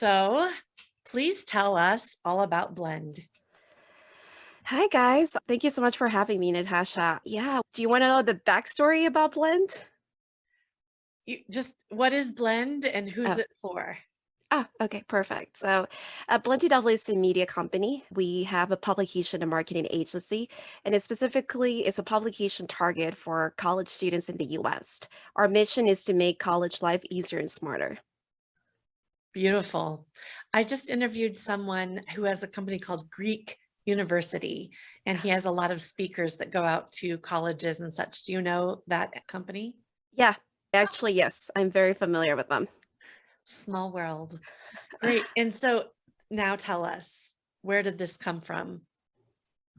So please tell us all about Blend. Hi guys. Thank you so much for having me, Natasha. Yeah. Do you want to know the backstory about Blend? What is Blend and who's Oh, it for? okay, perfect. So, BLENDtw is a media company. We have a publication and marketing agency, and it specifically is a publication target for college students in the US. Our mission is to make college life easier and smarter. Beautiful. I just interviewed someone who has a company called Greek University, and he has a lot of speakers that go out to colleges and such. Do you know that company? Yeah, actually, yes, I'm very familiar with them. Small world. Great. And so now tell us, where did this come from?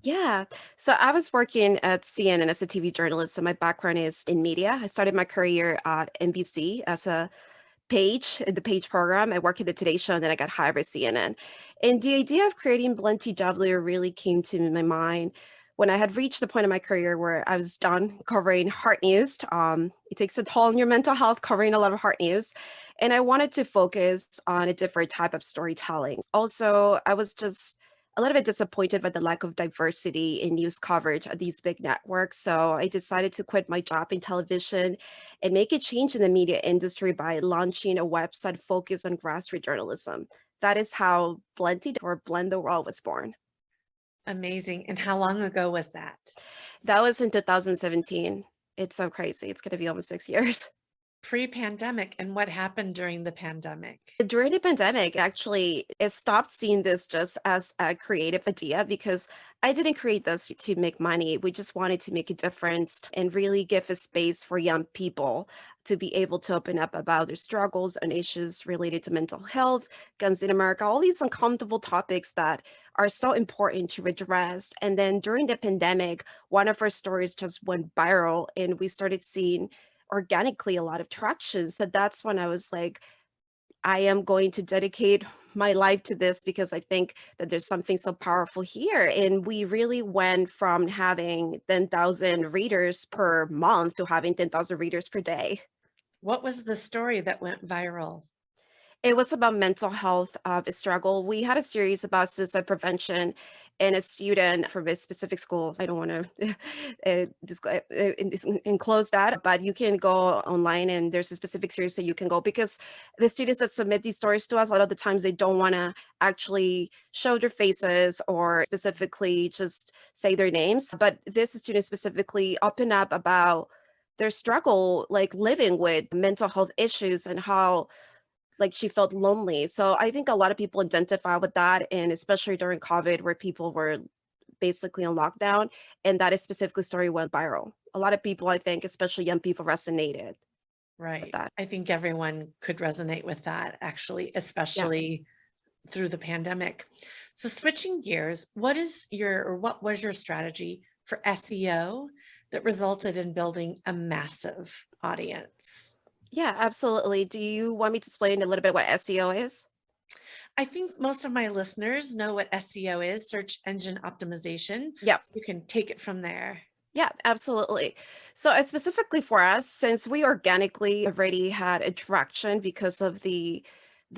Yeah. So I was working at CNN as a TV journalist. So my background is in media. I started my career at NBC as a page in the page program. I worked at the Today Show and then I got hired by CNN. And the idea of creating BLENDtw really came to my mind when I had reached the point in my career where I was done covering hard news. It takes a toll on your mental health covering a lot of hard news. And I wanted to focus on a different type of storytelling. Also, I was just a little bit disappointed by the lack of diversity in news coverage at these big networks. So I decided to quit my job in television and make a change in the media industry by launching a website focused on grassroots journalism. That is how BLENDtw or Blend the World was born. Amazing. And how long ago was that? That was in 2017. It's so crazy. It's going to be almost 6 years. Pre-pandemic. And what happened during the pandemic? During the pandemic, actually, it stopped seeing this just as a creative idea because I didn't create this to make money. We just wanted to make a difference and really give a space for young people to be able to open up about their struggles and issues related to mental health, guns in America, all these uncomfortable topics that are so important to address. And then during the pandemic, one of our stories just went viral and we started seeing organically a lot of traction. So that's when I was like, I am going to dedicate my life to this because I think that there's something so powerful here. And we really went from having 10,000 readers per month to having 10,000 readers per day. What was the story that went viral? It was about mental health struggle. We had a series about suicide prevention and a student from a specific school. I don't want to enclose that, but you can go online and there's a specific series that you can go because the students that submit these stories to us, a lot of the times they don't want to actually show their faces or specifically just say their names. But this student specifically opened up about their struggle, like living with mental health issues and how like she felt lonely. So I think a lot of people identify with that, and especially during COVID, where people were basically on lockdown, and that is specifically story went viral. A lot of people, I think, especially young people, resonated with Right. that. I think everyone could resonate with that actually, Yeah. especially through the pandemic. So switching gears, what was your strategy for SEO that resulted in building a massive audience? Yeah, absolutely. Do you want me to explain a little bit what SEO is? I think most of my listeners know what SEO is, search engine optimization. Yeah. So you can take it from there. Yeah, absolutely. So, specifically for us, since we organically already had attraction because of the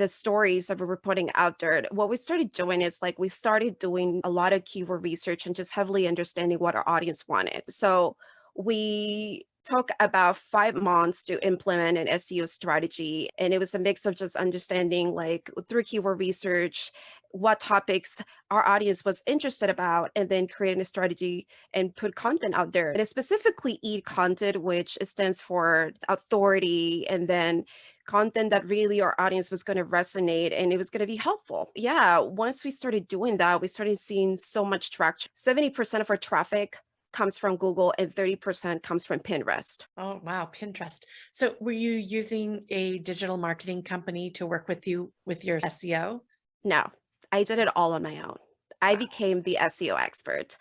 stories that we were putting out there, what we started doing is like we started doing a lot of keyword research and just heavily understanding what our audience wanted. So, we took about 5 months to implement an SEO strategy, and it was a mix of just understanding, like through keyword research, what topics our audience was interested about, and then creating a strategy and put content out there. And it's specifically content, which stands for authority, and then content that really our audience was going to resonate and it was going to be helpful. Yeah, once we started doing that, we started seeing so much traction. 70% of our traffic comes from Google and 30% comes from Pinterest. Oh, wow, Pinterest. So were you using a digital marketing company to work with you with your SEO? No, I did it all on my own. I Wow. became the SEO expert.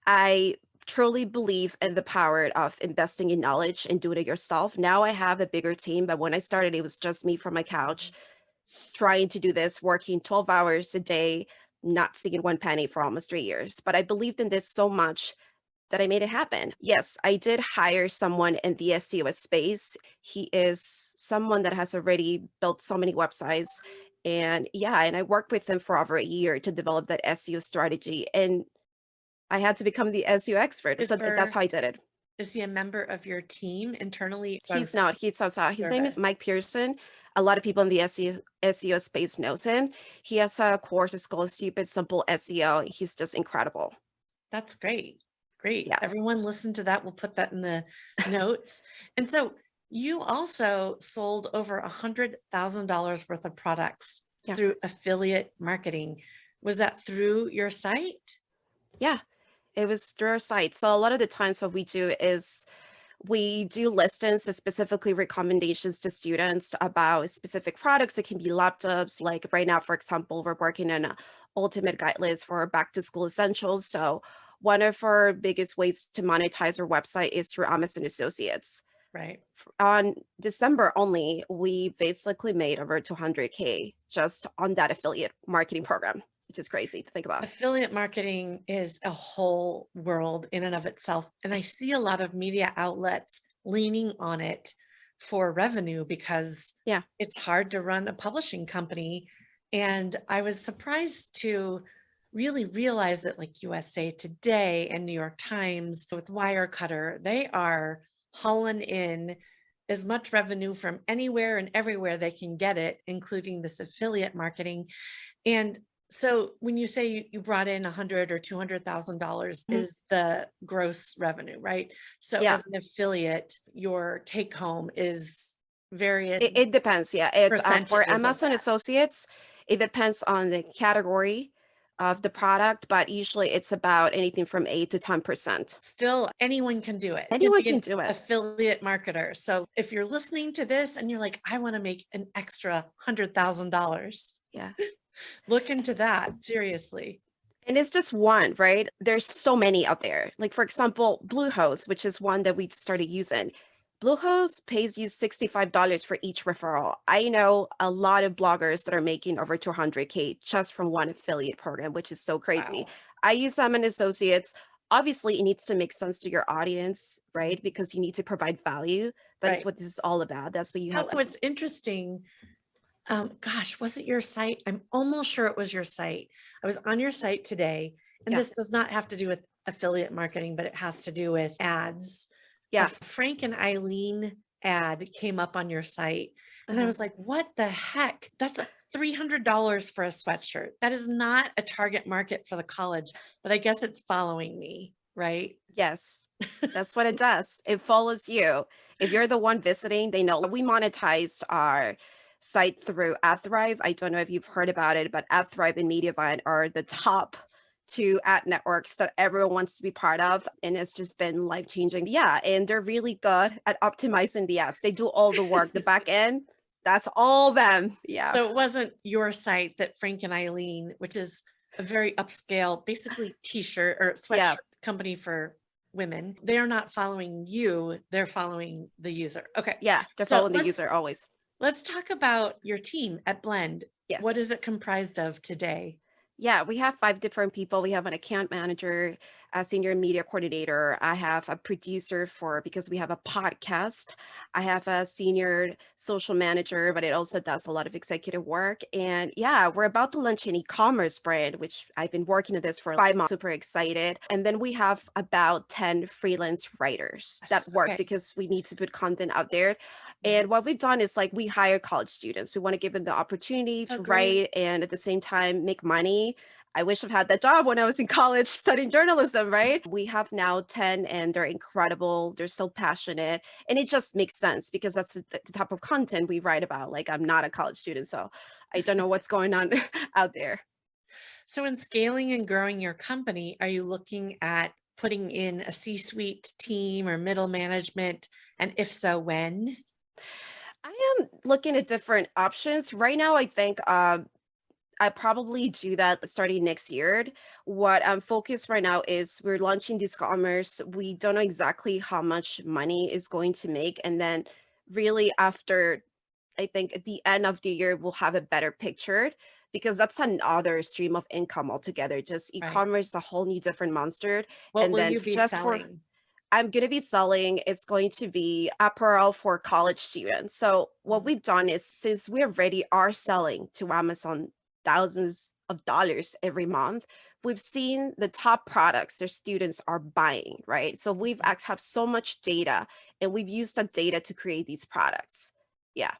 I truly believe in the power of investing in knowledge and doing it yourself. Now I have a bigger team, but when I started, it was just me from my couch trying to do this, working 12 hours a day, not seeing one penny for almost 3 years. But I believed in this so much that I made it happen. Yes, I did hire someone in the SEO space. He is someone that has already built so many websites And yeah, and I worked with him for over a year to develop that SEO strategy. And I had to become the SEO expert. Is So that's there how I did it. is he a member of your team internally He's as not, he's outside. His name is service? Mike Pearson. A lot of people in the SEO space knows him. He has a course, it's called Stupid Simple SEO. He's just incredible. That's great. Great. Yeah. Everyone listen to that. We'll put that in the notes. And so you also sold over $100,000 worth of products Yeah. through affiliate marketing. Was that through your site? Yeah. It was through our site. So a lot of the times what we do is we do listings, and specifically recommendations to students about specific products. It can be laptops. Like right now, for example, we're working on a ultimate guide list for back to school essentials. So one of our biggest ways to monetize our website is through Amazon Associates. Right. On December only, we basically made over 200K just on that affiliate marketing program, which is crazy to think about. Affiliate marketing is a whole world in and of itself. And I see a lot of media outlets leaning on it for revenue because Yeah. it's hard to run a publishing company. And I was surprised to really realize that, like USA Today and New York Times with Wirecutter, they are hauling in as much revenue from anywhere and everywhere they can get it, including this affiliate marketing. And so when you say you brought in 100 or $200,000 Mhm. is the gross revenue, right? So Yeah. as an affiliate, your take home is various It depends, yeah. It's, for percentages of Amazon that. Associates, it depends on the category of the product, but usually it's about anything from 8 to 10%. Still, anyone can do it. You can Anyone be can an do it. affiliate marketer. So if you're listening to this and you're like, I want to make an extra $100,000, Yeah. look into that seriously. And it's just one, right? There's so many out there. Like for example, Bluehost, which is one that we started using. Bluehost pays you $65 for each referral. I know a lot of bloggers that are making over 200K just from one affiliate program, which is so crazy. Wow. I use them and associates. Obviously, it needs to make sense to your audience, right? Because you need to provide value. That is Right. what this is all about. That's what you have. What's interesting, gosh, was it your site? I'm almost sure it was your site. I was on your site today, and Yeah. this does not have to do with affiliate marketing, but it has to do with ads. A Yeah. Frank and Eileen ad came up on your site, and I Uh-huh. was like, what the heck? That's $300 for a sweatshirt. That is not a target market for the college, but I guess it's following me, right? Yes, that's what it does. It follows you. If you're the one visiting, they know. We monetized our site through AdThrive. I don't know if you've heard about it, but AdThrive and Mediavine are the top two ad networks that everyone wants to be part of. And it's just been life changing. Yeah. And they're really good at optimizing the ads. They do all the work, the back end. That's all them. Yeah. So it wasn't your site that Frank and Eileen, which is a very upscale, basically t-shirt or Yeah. sweatshirt company for women. They are not following you, they're following the user. Okay. Yeah. They're So following the user always. let's talk about your team at Blend. What Yes. is it comprised of today? Yeah, we have 5 different people. We have an account manager, a senior media coordinator. I have a producer for because we have a podcast. I have a senior social manager, but it also does a lot of executive work. And yeah, we're about to launch an e-commerce brand, which I've been working on this for 5 months. Super excited. And then we have about 10 freelance writers Yes. that work Okay. because we need to put content out there. Mhm. And what we've done is like we hire college students. We want to give them the opportunity So to great. write and at the same time make money. I wish I've had that job when I was in college studying journalism, right? We have now 10 and they're incredible. They're so passionate. And it just makes sense because that's the type of content we write about. Like, I'm not a college student, so I don't know what's going on out there. So in scaling and growing your company, are you looking at putting in a C-suite team or middle management? And if so, when? I am looking at different options. Right now, I think I probably do that starting next year. What I'm focused right now is we're launching this commerce. We don't know exactly how much money is going to make. And then really after, I think at the end of the year, we'll have a better picture because that's another stream of income altogether. Just Right. e-commerce is a whole new different monster. What And will then you be just for selling? I'm going to be selling, it's going to be apparel for college students. So what Mhm. we've done is, since we already are selling to Amazon thousands of dollars every month, we've seen the top products their students are buying, right? So we've Mhm. have so much data, and we've used that data to create these products. Yeah.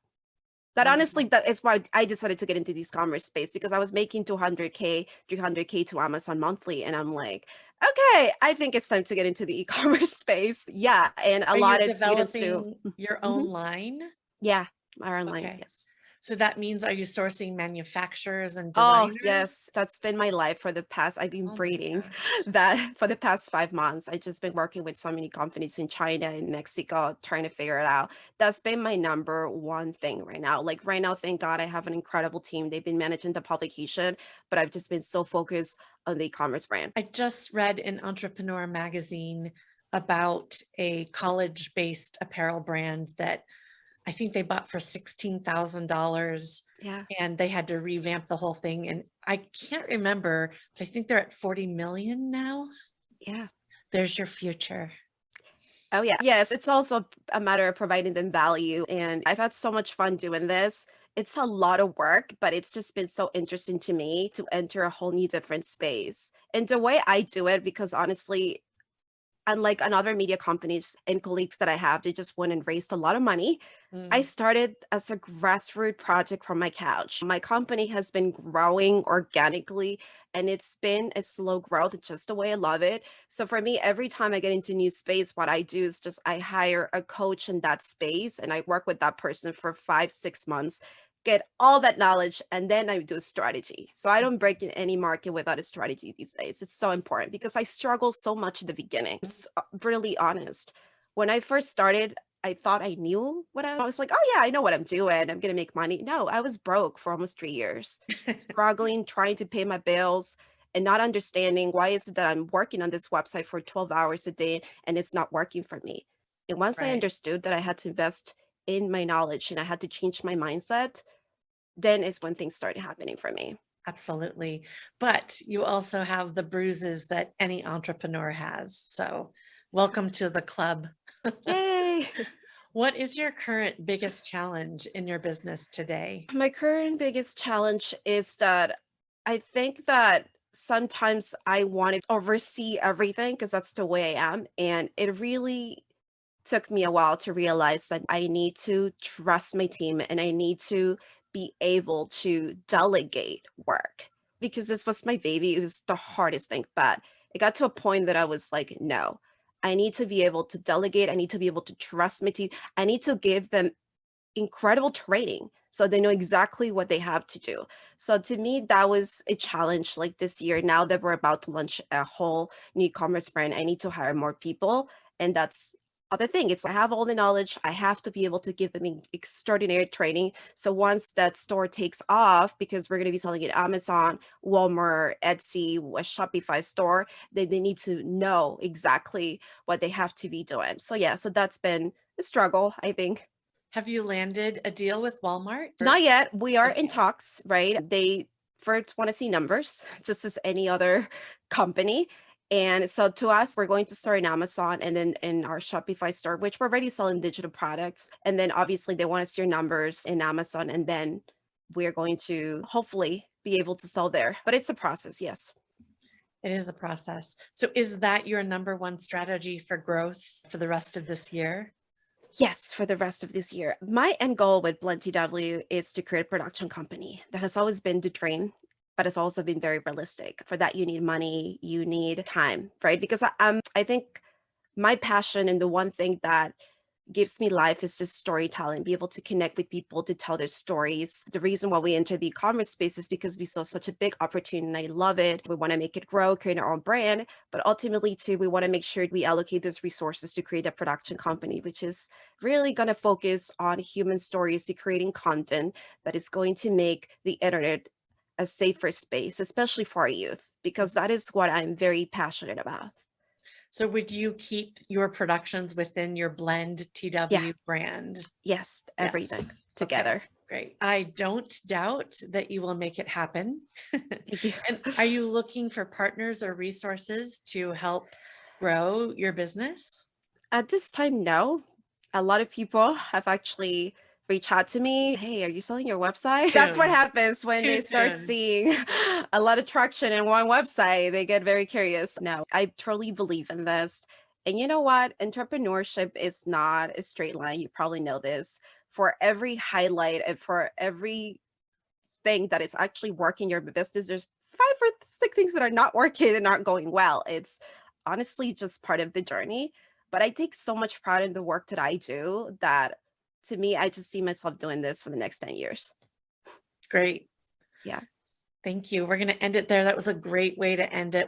That honestly, Wonderful. that is why I decided to get into this commerce space, because I was making 200K, 300K to Amazon monthly. And I'm like, okay, I think it's time to get into the e-commerce space. Yeah. And a Are you lot of students too. developing your Mhm. own line? Yeah. Our online. Okay. Yes. So that means, are you sourcing manufacturers and Oh, designers? yes. That's been my life for the past, I've been Oh my breeding gosh. that for the past 5 months. I just been working with so many companies in China and Mexico, trying to figure it out. That's been my number one thing right now. Like right now, thank God I have an incredible team. They've been managing the publication, but I've just been so focused on the e-commerce brand. I just read in Entrepreneur magazine about a college-based apparel brand that I think they bought for $16,000, Yeah. and they had to revamp the whole thing. And I can't remember, but I think they're at 40 million now. Yeah. There's your future. Oh, yeah. Yes, it's also a matter of providing them value. And I've had so much fun doing this. It's a lot of work, but it's just been so interesting to me to enter a whole new different space. And the way I do it, because honestly, unlike another media companies and colleagues that I have, they just went and raised a lot of money. I Mm, started as a grassroots project from my couch. My company has been growing organically, and it's been a slow growth, just the way I love it. So for me, every time I get into a new space, what I do is just I hire a coach in that space, and I work with that person for 5, 6 months, get all that knowledge, and then I do a strategy. So I don't break in any market without a strategy these days. It's so important because I struggle so much at the beginning. Really honest. When I first started, I thought I knew what I was like, oh yeah, I know what I'm doing. I'm gonna make money. No, I was broke for almost 3 years, struggling, trying to pay my bills and not understanding why is it that I'm working on this website for 12 hours a day and it's not working for me. And once I right. understood that I had to invest in my knowledge and I had to change my mindset, then is when things started happening for me. Absolutely. But you also have the bruises that any entrepreneur has. So welcome to the club. Yay! What is your current biggest challenge in your business today? My current biggest challenge is that I think that sometimes I want to oversee everything because that's the way I am. And it really took me a while to realize that I need to trust my team and I need to be able to delegate work because this was my baby. It was the hardest thing, but it got to a point that I was like, no, I need to be able to delegate. I need to be able to trust my team. I need to give them incredible training so they know exactly what they have to do. So to me, that was a challenge like this year. Now that we're about to launch a whole new e-commerce brand, I need to hire more people. And that's other thing. It's I have all the knowledge. I have to be able to give them extraordinary training. So once that store takes off, because we're going to be selling it Amazon, Walmart, Etsy, a Shopify store, they need to know exactly what they have to be doing. So yeah, so that's been a struggle, I think. Have you landed a deal with Walmart? Not yet. We are in Okay, talks, right? They first want to see numbers, just as any other company. And so to us, we're going to start in Amazon and then in our Shopify store, which we're already selling digital products. And then obviously they want to see your numbers in Amazon. And then we're going to hopefully be able to sell there. But it's a process, yes. it is a process. So is that your number one strategy for growth for the rest of this year? Yes, for the rest of this year. My end goal with BLENDtw is to create a production company. That has always been the dream, but it's also been very realistic. For that, you need money, you need time, right? Because I think my passion and the one thing that gives me life is just storytelling, be able to connect with people to tell their stories. The reason why we entered the e-commerce space is because we saw such a big opportunity and I love it. We want to make it grow, create our own brand, but ultimately too, we want to make sure we allocate those resources to create a production company, which is really going to focus on human stories to creating content that is going to make the internet a safer space, especially for our youth, because that is what I'm very passionate about. So would you keep your productions within your Blend Yeah, TW brand? yes, Yes. everything Okay, together. great. I don't doubt that you will make it happen. Thank you. And are you looking for partners or resources to help grow your business? At this time, no. A lot of people have actually reached out to me. Hey, are you selling your website? That's what Soon. happens when Too they start soon. seeing a lot of traction in one website. They get very curious. No, I truly believe in this. And you know what? Entrepreneurship is not a straight line. You probably know this. For every highlight and for every thing that is actually working your business, there's 5 or 6 things that are not working and aren't going well. It's honestly just part of the journey. But I take so much pride in the work that I do that to me, I just see myself doing this for the next 10 years. Great. Yeah. Thank you. We're going to end it there. That was a great way to end it.